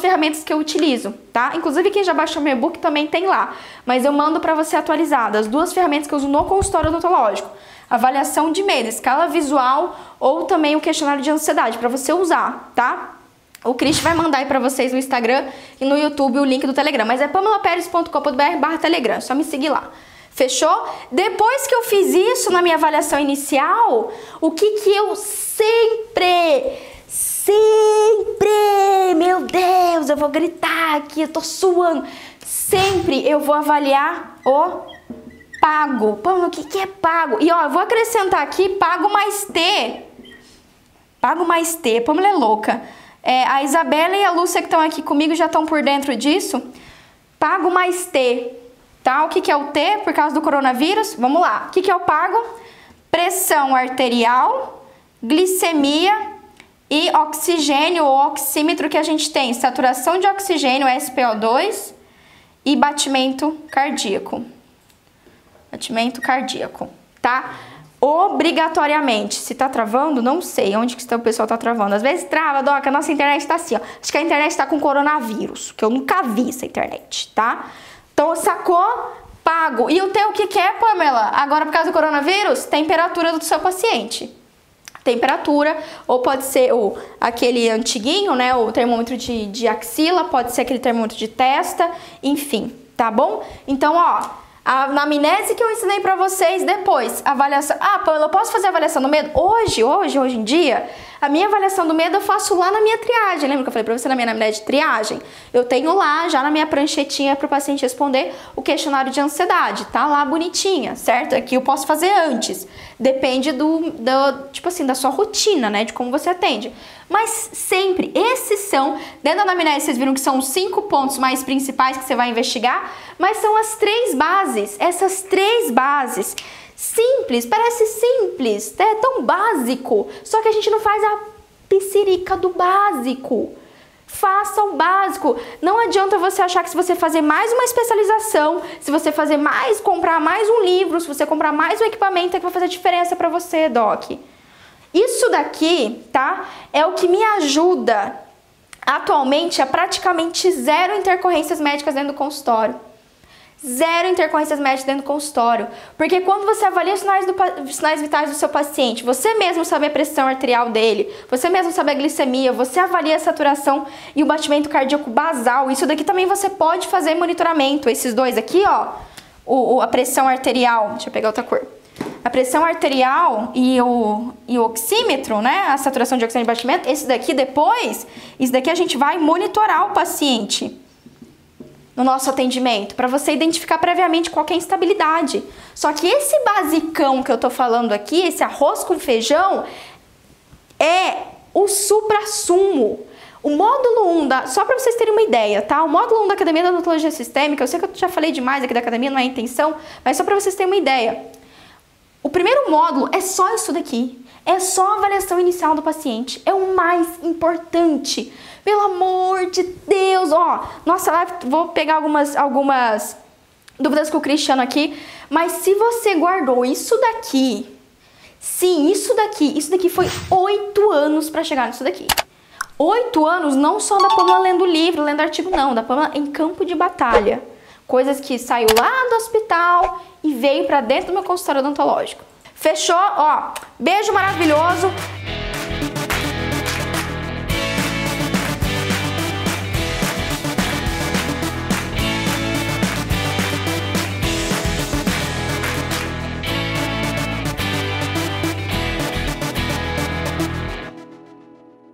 ferramentas que eu utilizo, tá? Inclusive, quem já baixou meu e-book também tem lá. Mas eu mando para você atualizado. As 2 ferramentas que eu uso no consultório odontológico. Avaliação de medo, escala visual ou também o questionário de ansiedade, para você usar, tá? O Cris vai mandar aí pra vocês no Instagram e no YouTube o link do Telegram. Mas é pamelaperes.com.br/Telegram, só me seguir lá. Fechou? Depois que eu fiz isso na minha avaliação inicial, o que eu sempre, meu Deus, eu vou gritar aqui, eu tô suando. Sempre eu vou avaliar o pago. Pamela, o que é pago? E ó, eu vou acrescentar aqui pago mais T. Pago mais T, Pamela é louca. A Isabela e a Lúcia que estão aqui comigo já estão por dentro disso. Pago mais T, tá? O que é o T por causa do coronavírus? Vamos lá. O que é o pago? Pressão arterial, glicemia e oxigênio ou oxímetro que a gente tem. Saturação de oxigênio, SpO2 e batimento cardíaco. Batimento cardíaco, tá? Obrigatoriamente. Se tá travando, não sei onde que o pessoal tá travando. Às vezes trava, Doc, a nossa internet tá assim, ó. Acho que a internet tá com coronavírus, que eu nunca vi essa internet, tá? Então, sacou? Pago. E o teu, o que é, Pamela? Agora, por causa do coronavírus, temperatura do seu paciente. Temperatura, ou pode ser aquele antiguinho, né? O termômetro de axila, pode ser aquele termômetro de testa, enfim, tá bom? Então, ó, a anamnese que eu ensinei pra vocês, depois, avaliação. Ah, Pamela, eu posso fazer avaliação do medo? Hoje em dia, a minha avaliação do medo eu faço lá na minha triagem. Lembra que eu falei pra você na minha anamnese de triagem? Eu tenho lá, já na minha pranchetinha pro paciente responder o questionário de ansiedade. Tá lá bonitinha, certo? Aqui eu posso fazer antes. Depende tipo assim, da sua rotina, né? De como você atende. Mas sempre, esses são, dentro da anamnese vocês viram que são os 5 pontos mais principais que você vai investigar, mas são as 3 bases, essas 3 bases. Simples, parece simples, é tão básico, só que a gente não faz a psirica do básico. Faça o básico. Não adianta você achar que se você fazer mais uma especialização, se você fazer mais, comprar mais um livro, se você comprar mais um equipamento, é que vai fazer diferença pra você, Doc. Isso daqui, tá, é o que me ajuda atualmente a praticamente 0 intercorrências médicas dentro do consultório. 0 intercorrências médicas dentro do consultório. Porque quando você avalia os sinais vitais do seu paciente, você mesmo sabe a pressão arterial dele, você mesmo sabe a glicemia, você avalia a saturação e o batimento cardíaco basal. Isso daqui também você pode fazer monitoramento. Esses dois aqui, ó, a pressão arterial, deixa eu pegar outra cor. A pressão arterial e o oxímetro, né? A saturação de oxigênio e batimento, esse daqui depois, isso daqui a gente vai monitorar o paciente no nosso atendimento, para você identificar previamente qualquer instabilidade. Só que esse basicão que eu tô falando aqui, esse arroz com feijão, é o suprassumo. O módulo 1, só para vocês terem uma ideia, tá? O módulo 1 da Academia da Odontologia Sistêmica, eu sei que eu já falei demais aqui da academia, não é a intenção, mas só para vocês terem uma ideia. O primeiro módulo é só isso daqui. É só a avaliação inicial do paciente. É o mais importante. Pelo amor de Deus, ó. Nossa, lá vou pegar algumas dúvidas com o Cristiano aqui. Mas se você guardou isso daqui, sim, isso daqui foi 8 anos para chegar nisso daqui. 8 anos não só da Pamela lendo livro, lendo artigo, não. Da Pamela em campo de batalha. Coisas que saiu lá do hospital e veio para dentro do meu consultório odontológico. Fechou? Ó, beijo maravilhoso.